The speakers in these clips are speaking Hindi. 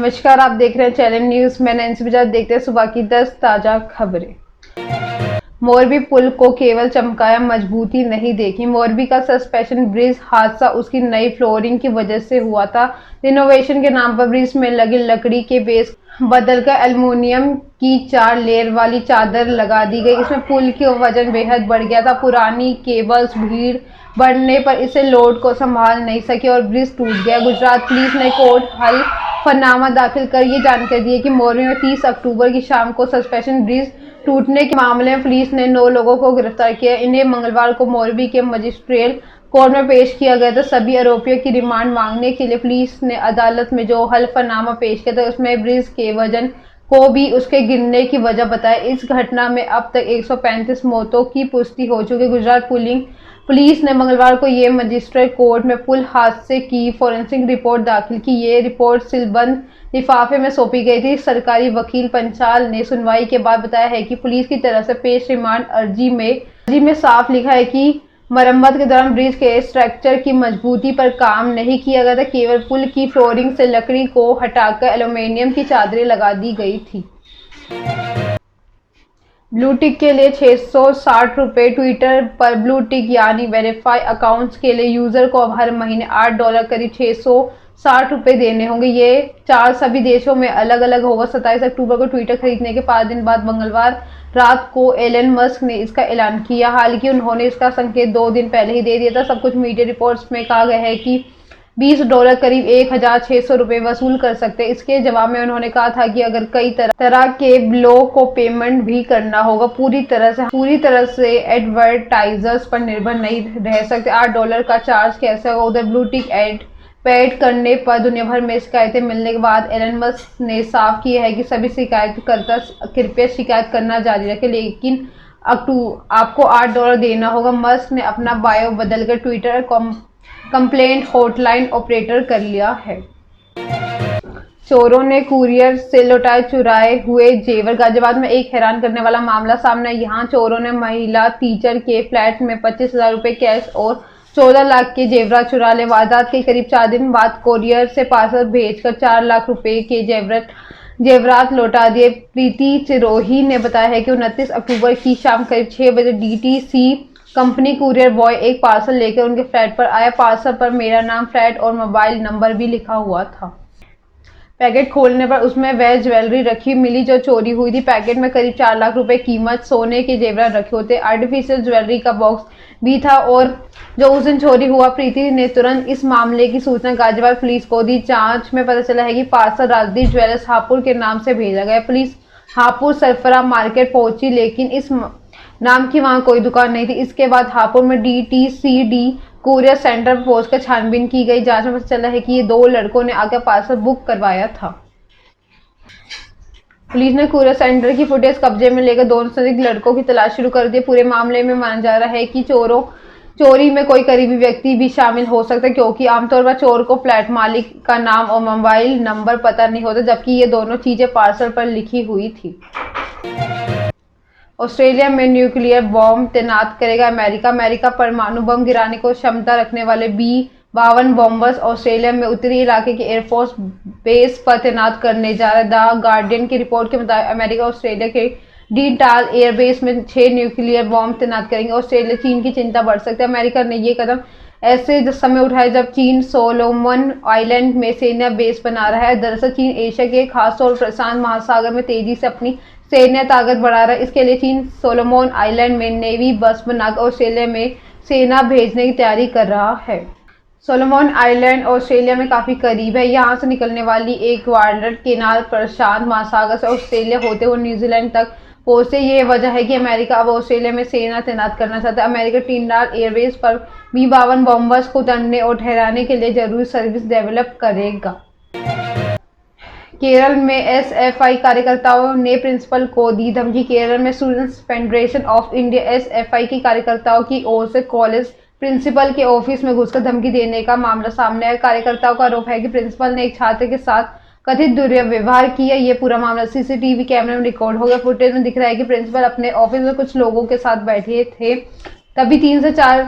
नमस्कार, आप देख रहे हैं चैनल न्यूज। मैं नैन्सी बजाज। देखते हैं सुबह की 10 ताजा खबरें। मोरबी पुल को केवल चमकाया, मजबूती नहीं देखी। मोरबी का सस्पेंशन ब्रिज हादसा उसकी नई फ्लोरिंग की वजह से हुआ था। रिनोवेशन के नाम पर ब्रिज में लगी लकड़ी के बेस बदलकर एल्युमिनियम की 4 लेयर वाली चादर लगा दी गई। इसमें पुल की वजन बेहद बढ़ गया था। पुरानी केबल्स भीड़ बढ़ने पर इसे लोड को संभाल नहीं सकी और ब्रिज टूट गया। गुजरात पुलिस ने कोर्ट हलफनामा दाखिल कर ये जानकारी दी है कि मोरबी में 30 अक्टूबर की शाम को सस्पेंशन ब्रिज टूटने के मामले में पुलिस ने 9 लोगों को गिरफ्तार किया। इन्हें मंगलवार को मोरबी के मजिस्ट्रेट कोर्ट में पेश किया गया था। सभी आरोपियों की रिमांड मांगने के लिए पुलिस ने अदालत में जो हलफनामा पेश किया था उसमें ब्रिज के वजन को भी उसके गिरने की वजह बताया। इस घटना में अब तक 135 मौतों की पुष्टि हो चुकी है। गुजरात पुलिस ने मंगलवार को ये मजिस्ट्रेट कोर्ट में पुल हादसे की फोरेंसिक रिपोर्ट दाखिल की। ये रिपोर्ट सीलबंद लिफाफे में सौंपी गई थी। सरकारी वकील पंचाल ने सुनवाई के बाद बताया है कि पुलिस की तरफ से पेश रिमांड अर्जी में साफ लिखा है कि मरम्मत के दौरान ब्रिज के स्ट्रक्चर की मजबूती पर काम नहीं किया गया था। केवल पुल की फ्लोरिंग से लकड़ी को हटाकर एल्युमिनियम की चादरें लगा दी गई थी। ब्लू टिक के लिए 660 रुपये। ट्विटर पर ब्लू टिक यानी वेरीफाई अकाउंट्स के लिए यूजर को अब हर महीने $8 करीब 660 रुपये देने होंगे। ये चार्ज सभी देशों में अलग अलग होगा। 27 अक्टूबर को ट्विटर खरीदने के 5 दिन बाद मंगलवार रात को एलन मस्क ने इसका ऐलान किया। हालांकि उन्होंने इसका संकेत 2 दिन पहले ही दे दिया था। सब कुछ मीडिया रिपोर्ट्स में कहा गया है कि $20 करीब 1600 रुपये वसूल कर सकते हैं। इसके जवाब में उन्होंने कहा था कि अगर कई तरह के ब्लॉग को पेमेंट भी करना होगा, पूरी तरह से एडवर्टाइजर्स पर निर्भर नहीं रह सकते। $8 का चार्ज कैसे होगा? उधर ब्लू टिक पेड करने पर दुनिया भर में शिकायतें मिलने के बाद एलन मस्क ने साफ किया है कि सभी शिकायतकर्ता कृपया शिकायत करना जारी रखें, लेकिन आपको $8 देना होगा। मस्क ने अपना बायो बदलकर ट्विटर कंप्लेंट हॉटलाइन ऑपरेटर कर लिया है। चोरों ने कुरियर से लौटाए चुराए हुए जेवर। गाजियाबाद में एक हैरान करने वाला मामला सामने आया। यहाँ चोरों ने महिला टीचर के फ्लैट में 25,000 रुपये कैश और 14 लाख के जेवरात चुरा ले। वारदात के करीब 4 दिन बाद कोरियर से पार्सल भेजकर 4 लाख रुपए के जेवरात लौटा दिए। प्रीति चिरोही ने बताया है कि 29 अक्टूबर की शाम करीब 6 बजे DTC कंपनी कुरियर बॉय एक पार्सल लेकर उनके फ्लैट पर आया। पार्सल पर मेरा नाम, फ्लैट और मोबाइल नंबर भी लिखा हुआ था। पैकेट खोलने पर उसमें वह ज्वेलरी रखी मिली जो चोरी हुई थी। पैकेट में करीब 4 लाख रुपए कीमत सोने के जेवरात रखे होते। आर्टिफिशियल ज्वेलरी का बॉक्स भी था और जो उस दिन चोरी हुआ। प्रीति ने तुरंत इस मामले की सूचना गाजियाबाद पुलिस को दी। जांच में पता चला है कि पार्सल राजदीप ज्वेलर्स हापुड़ के नाम से भेजा गया। पुलिस हापुड़ सरफरा मार्केट पहुंची, लेकिन इस नाम की वहां कोई दुकान नहीं थी। इसके बाद हापुड़ में DTCD कुरियर सेंटर पर पहुंचकर छानबीन की गई। जांच में पता चला है कि ये 2 लड़कों ने आकर पार्सल बुक करवाया था। पुलिस ने कुरियर सेंटर की फुटेज कब्जे में लेकर दोनों संदिग्ध लड़कों की तलाश शुरू कर दी। पूरे मामले में माना जा रहा है कि चोरी में कोई करीबी व्यक्ति भी शामिल हो सकता है, क्योंकि आमतौर पर चोर को फ्लैट मालिक का नाम और मोबाइल नंबर पता नहीं होता, जबकि ये दोनों चीजें पार्सल पर लिखी हुई थी। ऑस्ट्रेलिया में न्यूक्लियर बॉम्ब तैनात करेगा अमेरिका परमाणु बम गिराने को क्षमता रखने वाले B-52 बॉम्बर्स ऑस्ट्रेलिया में उत्तरी इलाके के एयरफोर्स बेस पर तैनात करने जा रहा है। द गार्डियन की रिपोर्ट के मुताबिक अमेरिका ऑस्ट्रेलिया के डीटाल एयरबेस में 6 न्यूक्लियर बॉम्ब तैनात करेंगे। ऑस्ट्रेलिया चीन की चिंता बढ़ सकती है। अमेरिका ने ये कदम ऐसे समय उठाया जब चीन सोलोमन आइलैंड में सैन्य बेस बना रहा है। दरअसल चीन एशिया के खासतौर पर प्रशांत महासागर में तेजी से अपनी सैन्य ताकत बढ़ा रहा है। इसके लिए चीन सोलोमन आइलैंड में नेवी बस बनाकर ऑस्ट्रेलिया में सेना भेजने की तैयारी कर रहा है। सोलोमन आइलैंड ऑस्ट्रेलिया में काफी करीब है। यहाँ से निकलने वाली एक वाटर कैनाल प्रशांत महासागर से ऑस्ट्रेलिया होते हुए न्यूजीलैंड तक पहुंचते। ये वजह है कि अमेरिका अब ऑस्ट्रेलिया में सेना तैनात करना चाहता है। अमेरिका टिंडाल एयरबेस पर B-52 बॉम्बर्स को उतरने और ठहराने के लिए जरूरी सर्विस डेवलप करेगा। केरल में SFI कार्यकर्ताओं ने प्रिंसिपल को दी धमकी। केरल में students federation of India SFI के कार्यकर्ताओं की ओर से कॉलेज प्रिंसिपल के ऑफिस में घुसकर धमकी देने का मामला सामने आया। कार्यकर्ताओं का आरोप है कि प्रिंसिपल ने एक छात्र के साथ कथित दुर्व्यवहार किया। ये पूरा मामला CCTV कैमरे में रिकॉर्ड हो गया। फुटेज में दिख रहा है कि प्रिंसिपल अपने ऑफिस में कुछ लोगों के साथ बैठे थे। तभी 3 से 4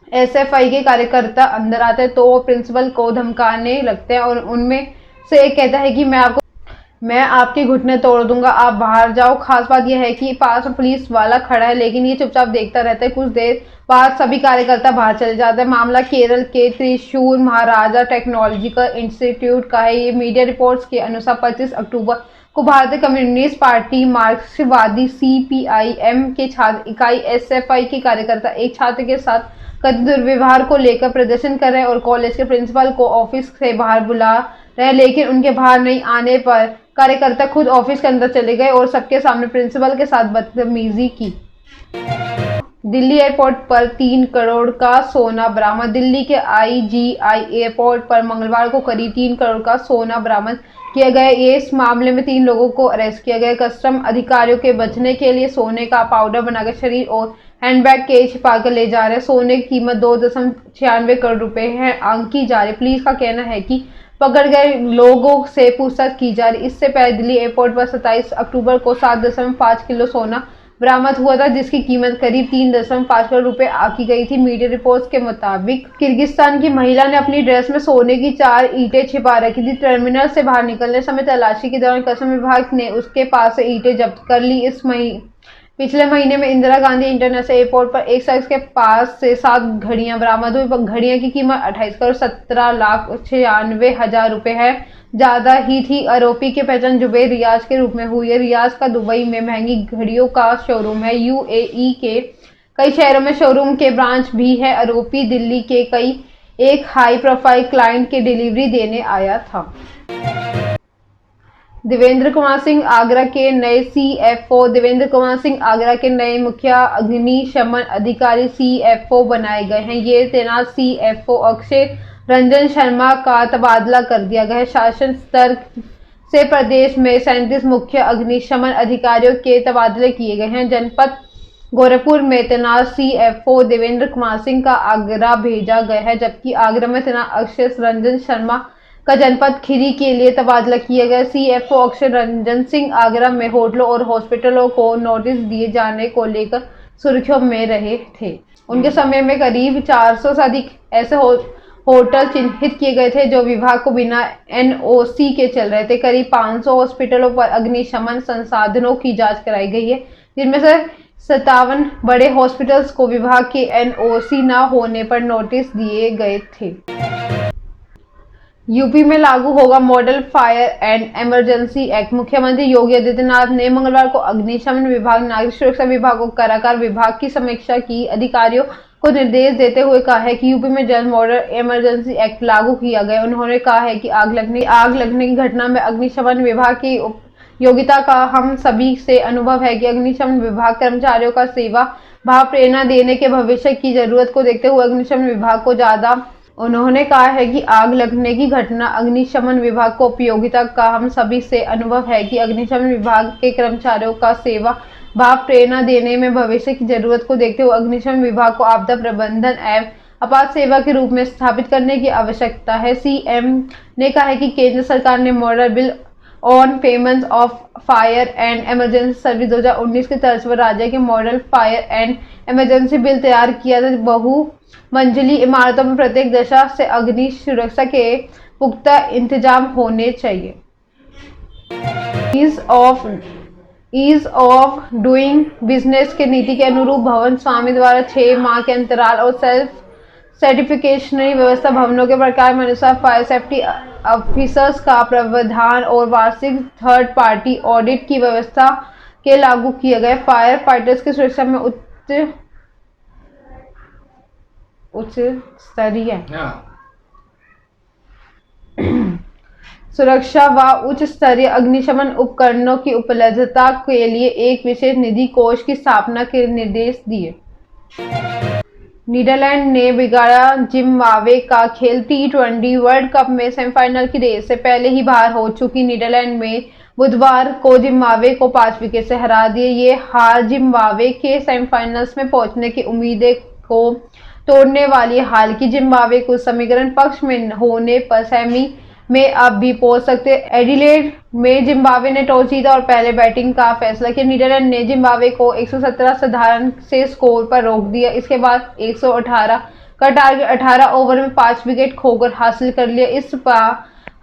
SFI के कार्यकर्ता अंदर आते हैं तो वो प्रिंसिपल को धमकाने लगते हैं और उनमें से एक कहता है कि मैं आपके घुटने तोड़ दूंगा, आप बाहर जाओ। खास बात यह है कि पास में पुलिस वाला खड़ा है, लेकिन ये चुपचाप देखता रहता है। कुछ देर बाद सभी कार्यकर्ता बाहर चले जाते हैं। मामला केरल के त्रिशूर महाराजा टेक्नोलॉजिकल इंस्टीट्यूट का है। ये मीडिया रिपोर्ट्स के अनुसार 25 अक्टूबर को भारतीय कम्युनिस्ट पार्टी मार्क्सवादी CPIM के छात्र इकाई SFI के कार्यकर्ता एक छात्र के साथ कथित दुर्व्यवहार को लेकर प्रदर्शन कर रहे हैं और कॉलेज के प्रिंसिपल को ऑफिस से बाहर बुला रहे हैं, लेकिन उनके बाहर नहीं आने पर कार्यकर्ता खुद ऑफिस के अंदर चले गए और सबके सामने प्रिंसिपल के साथ बदतमीजी की। दिल्ली एयरपोर्ट पर 3 करोड़ का सोना बरामद। दिल्ली के IGI एयरपोर्ट पर मंगलवार को करीब 3 करोड़ का सोना बरामद किया गया। इस मामले में 3 लोगों को अरेस्ट किया गया। कस्टम अधिकारियों के बचने के लिए सोने का पाउडर बनाकर शरीर और हैंडबैग के छिपाकर ले जा रहे। सोने की कीमत 2.96 करोड़ रुपए है आंकी जा रही। पुलिस का कहना है कि पकड़ गए लोगों से पूछताछ की जा रही। इससे पहले दिल्ली एयरपोर्ट पर 27 अक्टूबर को 7.5 किलो सोना बरामद हुआ था, जिसकी कीमत करीब 3.5 करोड़ रुपए आंकी गई थी। मीडिया रिपोर्ट्स के मुताबिक किर्गिस्तान की महिला ने अपनी ड्रेस में सोने की 4 ईंटें छिपा रखी थी। टर्मिनल से बाहर निकलने समय तलाशी के दौरान कस्टम विभाग ने उसके पास से ईंटें जब्त कर ली। पिछले महीने में इंदिरा गांधी इंटरनेशनल एयरपोर्ट पर एक शख्स के पास से 7 घड़ियां बरामद हुई। घड़ियों की कीमत 28 करोड़ 17,96,000 रुपए है, ज्यादा ही थी। आरोपी की पहचान जुबैर रियाज के रूप में हुई है। रियाज का दुबई में महंगी घड़ियों का शोरूम है। UAE के कई शहरों में शोरूम के ब्रांच भी है। आरोपी दिल्ली के एक हाई प्रोफाइल क्लाइंट के डिलीवरी देने आया था। देवेंद्र कुमार सिंह आगरा के नए CFO। देवेंद्र कुमार सिंह आगरा के नए मुख्य अग्निशमन अधिकारी CFO बनाए गए हैं। ये तैनात CFO अक्षय रंजन शर्मा का तबादला कर दिया गया है। शासन स्तर से प्रदेश में 37 मुख्य अग्निशमन अधिकारियों के तबादले किए गए हैं। जनपद गोरखपुर में तैनात CFO देवेंद्र कुमार सिंह का आगरा भेजा गया है, जबकि आगरा में तैनात अक्षय रंजन शर्मा का जनपद खीरी के लिए तबादला किया गया। CFO अक्षय रंजन सिंह आगरा में होटलों और हॉस्पिटलों को नोटिस दिए जाने को लेकर सुर्खियों में रहे थे। उनके समय में करीब 400 से अधिक ऐसे होटल चिन्हित किए गए थे जो विभाग को बिना NOC के चल रहे थे। करीब 500 हॉस्पिटलों पर अग्निशमन संसाधनों की जांच कराई गई है, जिनमें से 57 बड़े हॉस्पिटल्स को विभाग के NOC न होने पर नोटिस दिए गए थे। यूपी में लागू होगा model fire and emergency act. मुख्यमंत्री योगी आदित्यनाथ ने मंगलवार को अग्निशमन विभाग, नागरिक सुरक्षा विभाग और कारागार विभाग की समीक्षा की। अधिकारियों को निर्देश देते हुए कहा है कि यूपी में जल्द मॉडल इमरजेंसी एक्ट लागू किया गया। उन्होंने कहा है कि आग लगने की घटना में अग्निशमन विभाग की योग्यता का हम सभी से अनुभव है कि अग्निशमन विभाग कर्मचारियों का सेवा भाव प्रेरणा देने के भविष्य की जरूरत को देखते हुए अग्निशमन विभाग को उन्होंने कहा है कि आग लगने की घटना अग्निशमन विभाग को उपयोगिता का हम सभी से अनुभव है कि अग्निशमन विभाग के कर्मचारियों का सेवा भाव प्रेरणा देने में भविष्य की जरूरत को देखते हुए अग्निशमन विभाग को आपदा प्रबंधन एवं आपात सेवा के रूप में स्थापित करने की आवश्यकता है। CM ने कहा है कि केंद्र सरकार ने model bill on payments of fire and emergency service 2019 की तर्ज पर राज्य के model fire and emergency bill तैयार किया था। बहुमंजिली इमारतों में प्रत्येक दशा से अग्नि सुरक्षा के पुख्ता इंतजाम होने चाहिए। ईज ऑफ डूइंग बिजनेस के नीति के अनुरूप भवन स्वामी द्वारा 6 माह के अंतराल और सेल्फ सर्टिफिकेशनरी व्यवस्था भवनों के प्रकार में अनुसार फायर सेफ्टी ऑफिसर्स का प्रावधान और वार्षिक थर्ड पार्टी ऑडिट की व्यवस्था के लागू किए गए। फायर फाइटर्स की सुरक्षा में उच्च स्तरीय सुरक्षा व उच्च स्तरीय अग्निशमन उपकरणों की उपलब्धता के लिए एक विशेष निधि कोष की स्थापना के निर्देश दिए। नीदरलैंड ने बिगाड़ा जिम्बाब्वे का खेल। T20 वर्ल्ड कप में सेमीफाइनल की रेस से पहले ही बाहर हो चुकी नीदरलैंड में बुधवार को जिम्बाब्वे को 5 विकेट से हरा दिए। ये हार जिम्बाब्वे के सेमीफाइनल्स में पहुंचने की उम्मीदें को तोड़ने वाली। हालांकि जिम्बाब्वे कुछ समीकरण पक्ष में होने पर सेमी में अब भी पहुंच सकते। एडिलेड में जिम्बाब्वे ने टॉस जीता और पहले बैटिंग का फैसला किया। नीदरलैंड ने जिम्बाब्वे को 117 साधारण से स्कोर पर रोक दिया। इसके बाद 118 का टारगेट 18 ओवर में 5 विकेट खोकर हासिल कर लिया। इस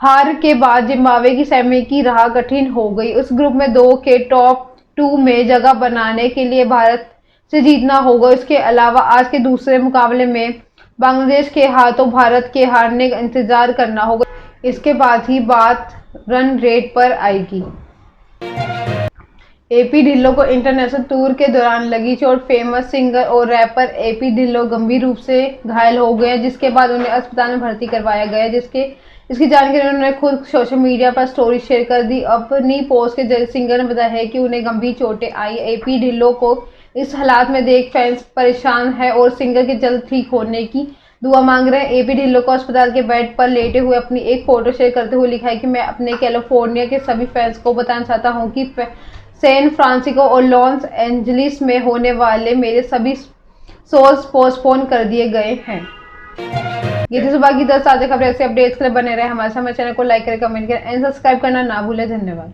हार के बाद जिम्बाब्वे की सेमी की राह कठिन हो गई। उस ग्रुप में 2 के टॉप 2 में जगह बनाने के लिए भारत से जीतना होगा। इसके अलावा आज के दूसरे मुकाबले में बांग्लादेश के हाथों भारत के हारने का इंतजार करना होगा। इसके बाद ही बात रन रेट पर आएगी। एपी ढिल्लों को इंटरनेशनल टूर के दौरान लगी चोट। फेमस सिंगर और रैपर एपी ढिल्लों गंभीर रूप से घायल हो गए, जिसके बाद उन्हें अस्पताल में भर्ती करवाया गया। इसकी जानकारी उन्होंने खुद सोशल मीडिया पर स्टोरी शेयर कर दी। अपनी पोस्ट के जरिए सिंगर ने बताया है कि उन्हें गंभीर चोटें आई। एपी ढिल्लों को इस हालात में देख फैंस परेशान है और सिंगर के जल्द ठीक होने की दुआ मांग रहे हैं। एपी ढिल्लों को अस्पताल के बेड पर लेटे हुए अपनी एक फोटो शेयर करते हुए लिखा है कि मैं अपने कैलिफोर्निया के सभी फैंस को बताना चाहता हूं कि सैन फ्रांसिस्को और लॉस एंजलिस में होने वाले मेरे सभी शोज पोस्टपोन कर दिए गए हैं। ये थी सुबह की 10 ताज़ा खबरें। ऐसे अपडेट्स के लिए बने रहे हमारे चैनल को लाइक करें, कमेंट करें एंड सब्सक्राइब करना ना भूलें। धन्यवाद।